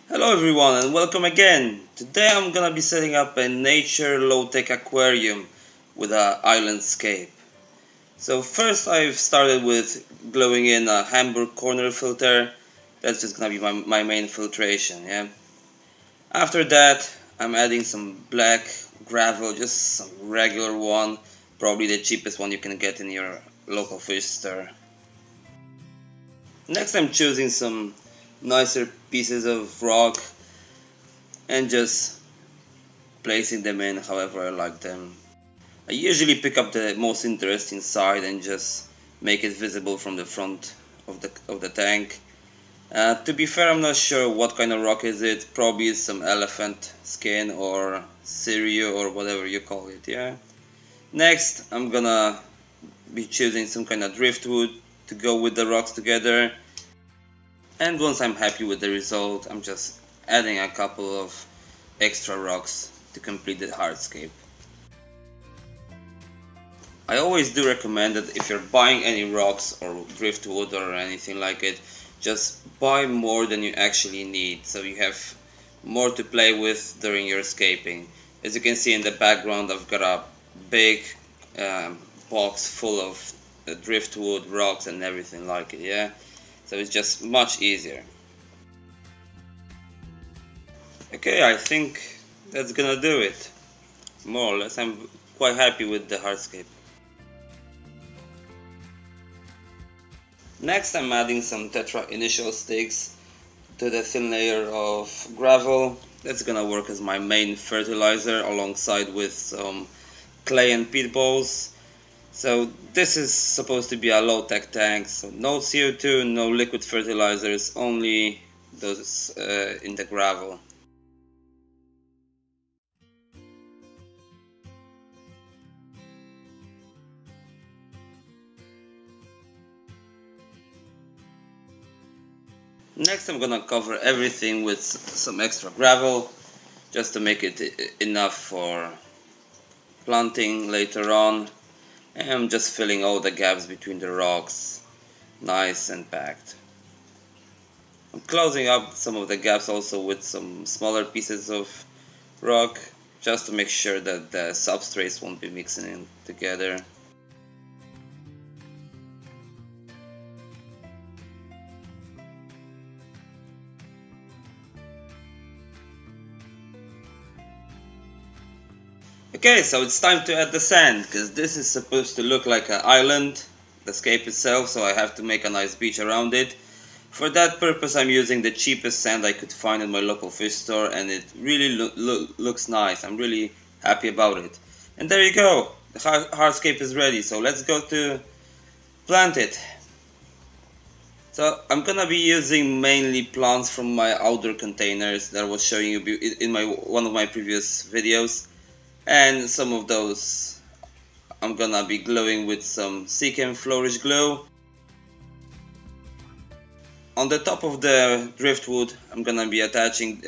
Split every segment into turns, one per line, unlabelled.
Hello everyone and welcome again. Today I'm gonna be setting up a nature low-tech aquarium with an islandscape. So first I've started with gluing in a Hamburg corner filter. That's just gonna be my main filtration, yeah. After that I'm adding some black gravel, just some regular one, probably the cheapest one you can get in your local fish store. Next I'm choosing some nicer pieces of rock and just placing them in however I like them. I usually pick up the most interesting side and just make it visible from the front of the tank. To be fair, I'm not sure what kind of rock is it. Probably it's some elephant skin or cereal or whatever you call it, yeah. Next, I'm gonna be choosing some kind of driftwood to go with the rocks together. And once I'm happy with the result, I'm just adding a couple of extra rocks to complete the hardscape. I always do recommend that if you're buying any rocks or driftwood or anything like it, just buy more than you actually need so you have more to play with during your scaping. As you can see in the background, I've got a big box full of driftwood, rocks and everything like it, yeah? So it's just much easier. Okay, I think that's gonna do it. More or less, I'm quite happy with the hardscape. Next I'm adding some tetra initial sticks to the thin layer of gravel. That's gonna work as my main fertilizer alongside with some clay and peat balls. So this is supposed to be a low-tech tank, so no CO2, no liquid fertilizers, only those in the gravel. Next I'm gonna cover everything with some extra gravel just to make it enough for planting later on, and I'm just filling all the gaps between the rocks nice and packed. I'm closing up some of the gaps also with some smaller pieces of rock just to make sure that the substrates won't be mixing in together. Okay, so it's time to add the sand, because this is supposed to look like an island, the scape itself, so I have to make a nice beach around it. For that purpose I'm using the cheapest sand I could find in my local fish store, and it really looks nice. I'm really happy about it. And there you go, the hardscape is ready, so let's go to plant it. So I'm gonna be using mainly plants from my outdoor containers that I was showing you in one of my previous videos. And some of those I'm gonna be gluing with some Seachem Flourish glue. On the top of the driftwood I'm gonna be attaching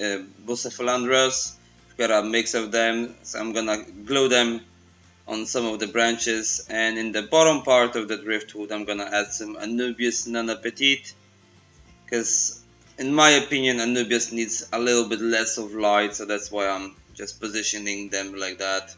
Bucephalandras. I've got a mix of them, so I'm gonna glue them on some of the branches, and in the bottom part of the driftwood I'm gonna add some Anubias Nana Petite, because in my opinion Anubias needs a little bit less of light, so that's why I'm just positioning them like that.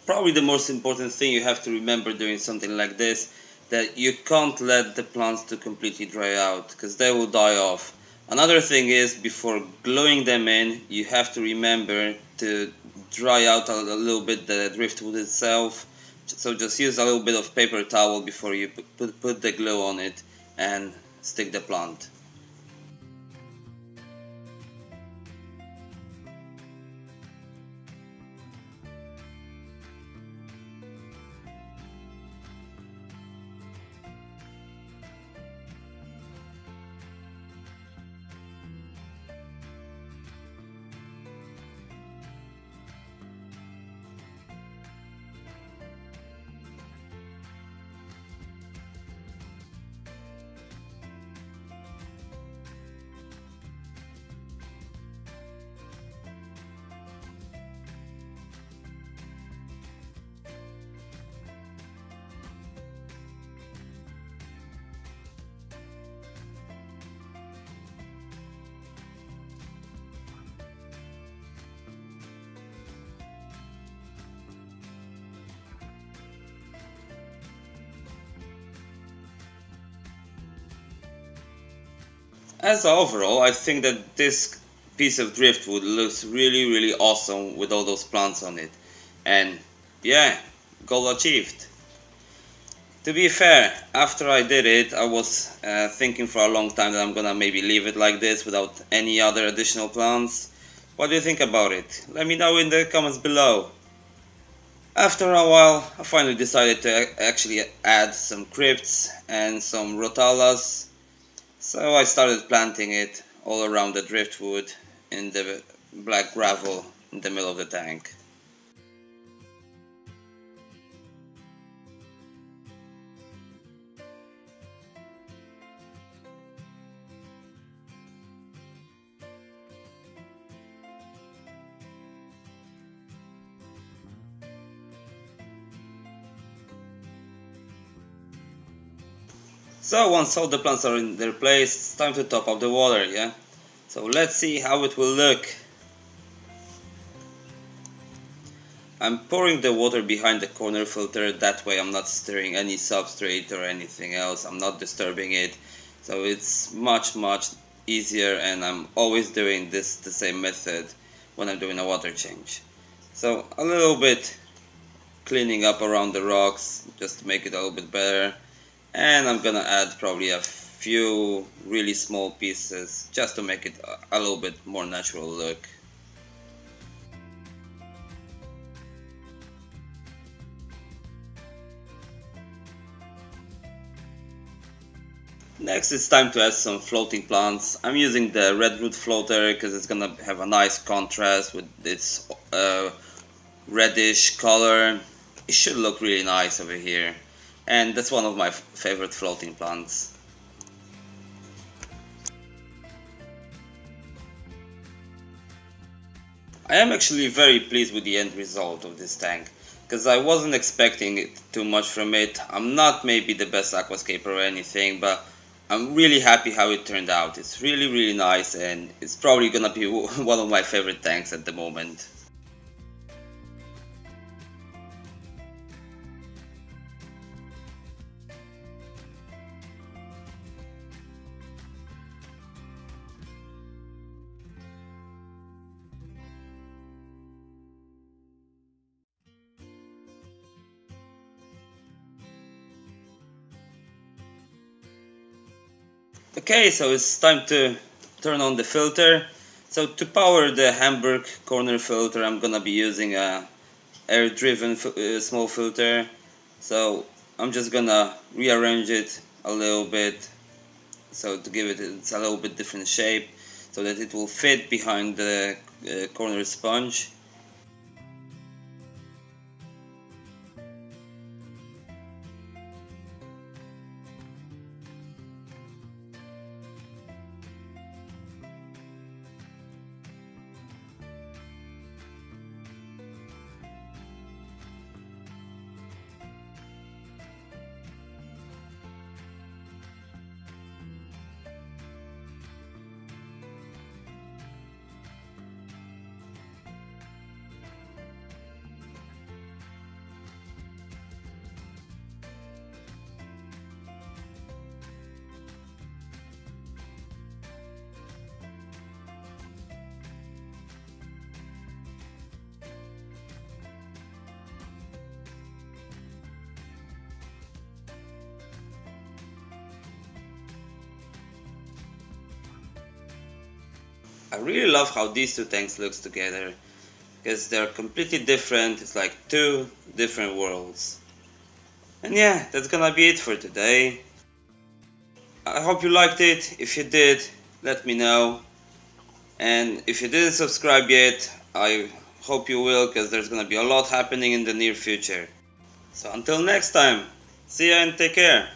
Probably the most important thing you have to remember doing something like this, that you can't let the plants to completely dry out, because they will die off. Another thing is, before gluing them in, you have to remember to dry out a little bit the driftwood itself. So just use a little bit of paper towel before you put the glue on it and stick the plant. As overall, I think that this piece of driftwood looks really awesome with all those plants on it. And yeah, goal achieved. To be fair, after I did it, I was thinking for a long time that I'm gonna maybe leave it like this without any other additional plants. What do you think about it? Let me know in the comments below. After a while, I finally decided to actually add some crypts and some rotalas. So I started planting it all around the driftwood in the black gravel in the middle of the tank. So once all the plants are in their place, it's time to top up the water, yeah? So let's see how it will look. I'm pouring the water behind the corner filter, that way I'm not stirring any substrate or anything else, I'm not disturbing it. So it's much easier, and I'm always doing this the same method when I'm doing a water change. So a little bit cleaning up around the rocks just to make it a little bit better. And I'm gonna add probably a few really small pieces just to make it a little bit more natural look. Next it's time to add some floating plants. I'm using the redwood floater because it's gonna have a nice contrast with its reddish color. It should look really nice over here. And that's one of my favorite floating plants. I am actually very pleased with the end result of this tank, because I wasn't expecting too much from it. I'm not maybe the best aquascaper or anything, but I'm really happy how it turned out. It's really nice, and it's probably gonna be one of my favorite tanks at the moment. Okay, so it's time to turn on the filter. So to power the Hamburg corner filter, I'm gonna be using a air-driven small filter. So I'm just gonna rearrange it a little bit, so to give it a little bit different shape, so that it will fit behind the corner sponge. I really love how these two tanks looks together, because they're completely different. It's like two different worlds. And yeah, that's gonna be it for today. I hope you liked it. If you did, let me know. And if you didn't subscribe yet, I hope you will, because there's gonna be a lot happening in the near future. So until next time, see ya and take care.